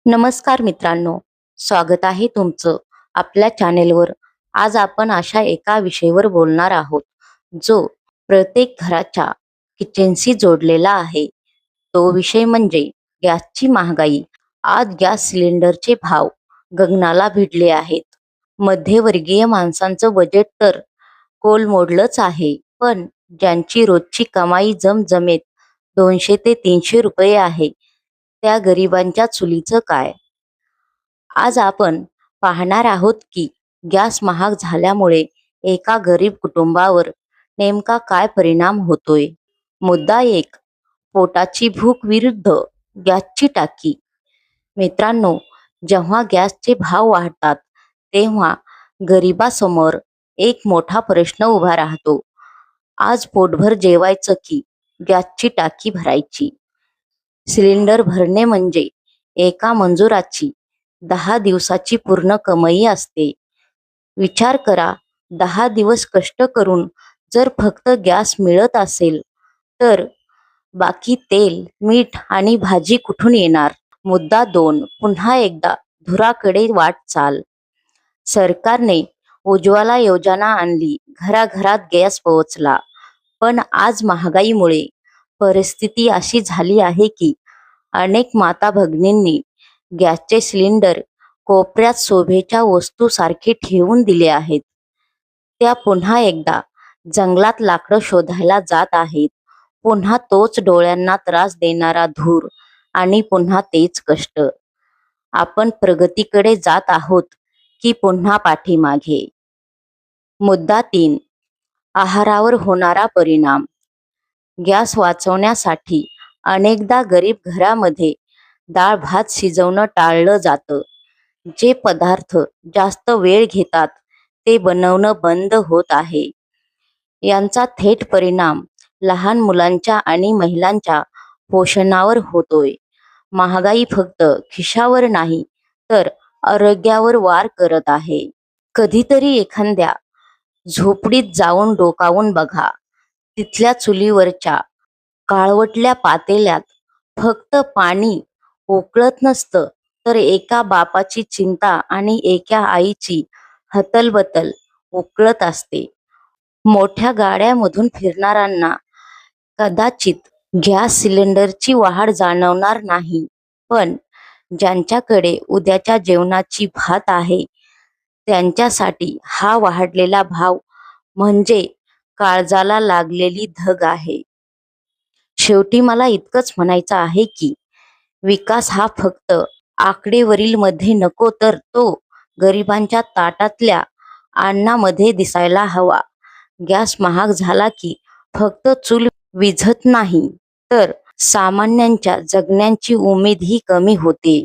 नमस्कार मित्रांनो, स्वागत आहे तुमचं आपल्या चॅनेलवर. आज आपण अशा एका विषयावर बोलणार आहोत, जो प्रत्येक घराच्या किचनशी जोडलेला आहे. तो विषय म्हणजे गॅसची महागाई. आज गॅस सिलेंडरचे भाव गगनाला भिडले आहेत. मध्यमवर्गीय माणसांचं बजेट तर कोलमडलंच आहे, पण ज्यांची रोजची कमाई जमजमेत 200 ते 300 रुपये आहे, त्या गरिबांच्या चुलीचं काय? आज आपण पाहणार आहोत की गॅस महाग झाल्यामुळे एका गरीब कुटुंबावर नेमका काय परिणाम होतोय. मुद्दा एक, पोटाची भूक विरुद्ध गॅसची टाकी. मित्रांनो, जेव्हा गॅसचे भाव वाढतात तेव्हा गरिबासमोर एक मोठा प्रश्न उभा राहतो. आज पोटभर जेवायचं की गॅसची टाकी भरायची? सिलेंडर भरणे म्हणजे एका मंजुराची 10 दिवसाची पूर्ण कमाई असते. विचार करा, 10 दिवस कष्ट करून जर फक्त गॅस मिळत असेल, तर बाकी तेल, मीठ आणि भाजी कुठून येणार? मुद्दा दोन, पुन्हा एकदा धुराकडे वाटचाल. सरकारने उज्ज्वला योजना आणली, घराघरात गॅस पोहोचला. पण आज महागाईमुळे परिस्थिती अशी झाली आहे की अनेक माता भगिनींनी गॅसचे सिलेंडर कोपऱ्यात शोभेच्या वस्तूसारखे ठेवून दिले आहेत. त्या पुन्हा एकदा जंगलात लाकडं शोधायला जात आहेत. पुन्हा तोच डोळ्यांना त्रास देणारा धूर आणि पुन्हा तेच कष्ट. आपण प्रगतीकडे जात आहोत की पुन्हा पाठीमागे? मुद्दा तीन, आहारावर होणारा परिणाम. गॅस वाचवण्यासाठी अनेकदा गरीब घरामध्ये डाळ भात शिजवणं टाळलं जातं. जे पदार्थ जास्त वेळ घेतात ते बनवणं बंद होत आहे. यांचा थेट परिणाम लहान मुलांच्या आणि महिलांच्या पोषणावर होतोय. महागाई फक्त खिशावर नाही, तर आरोग्यावर वार करत आहे. कधीतरी एखाद्या झोपडीत जाऊन डोकावून बघा. तिथल्या चुलीवरच्या काळवटल्या पातेल्यात फक्त पाणी उकळत नसतं, तर एका बापाची चिंता आणि एका आईची हतलबतल उकळत असते. मोठ्या गाड्यामधून फिरणाऱ्यांना कदाचित गॅस सिलेंडरची वाढ जाणवणार नाही, पण ज्यांच्याकडे उद्याच्या जेवणाची भात आहे, त्यांच्यासाठी हा वाढलेला भाव म्हणजे काळजाला लागलेली धग आहे. शेवटी मला इतकंच म्हणायचं आहे की विकास हा फक्त आकडेवरील मध्ये नको, तर तो गरिबांच्या ताटातल्या अन्नामध्ये दिसायला हवा. गॅस महाग झाला की फक्त चूल विझत नाही, तर सामान्यांच्या जगण्याची उमेदही कमी होते.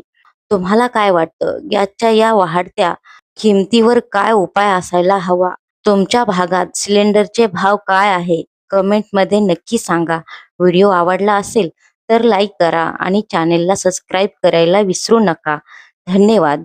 तुम्हाला काय वाटतं? गॅसच्या या वाढत्या किमतीवर काय उपाय असायला हवा? तुमच्या भागात सिलेंडरचे भाव काय आहे? कमेंटमध्ये नक्की सांगा. व्हिडिओ आवडला असेल तर लाईक करा आणि चॅनेलला सबस्क्राईब करायला विसरू नका. धन्यवाद.